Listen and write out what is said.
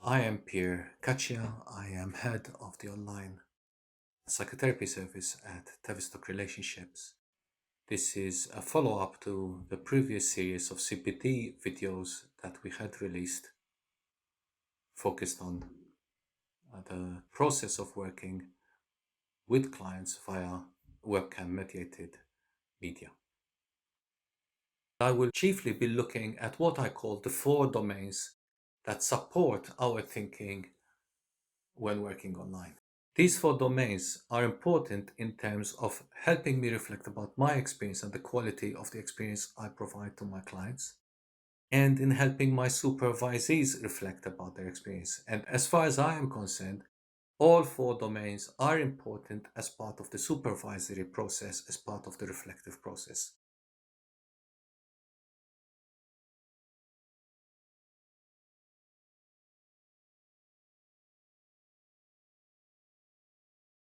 I am Pierre Cachia. I am head of the online psychotherapy service at Tavistock Relationships. This is a follow-up to the previous series of CPT videos that we had released, focused on the process of working with clients via webcam-mediated media. I will chiefly be looking at what I call the 4 domains that support our thinking when working online. These 4 domains are important in terms of helping me reflect about my experience and the quality of the experience I provide to my clients, and in helping my supervisees reflect about their experience. And as far as I am concerned, all 4 domains are important as part of the supervisory process, as part of the reflective process.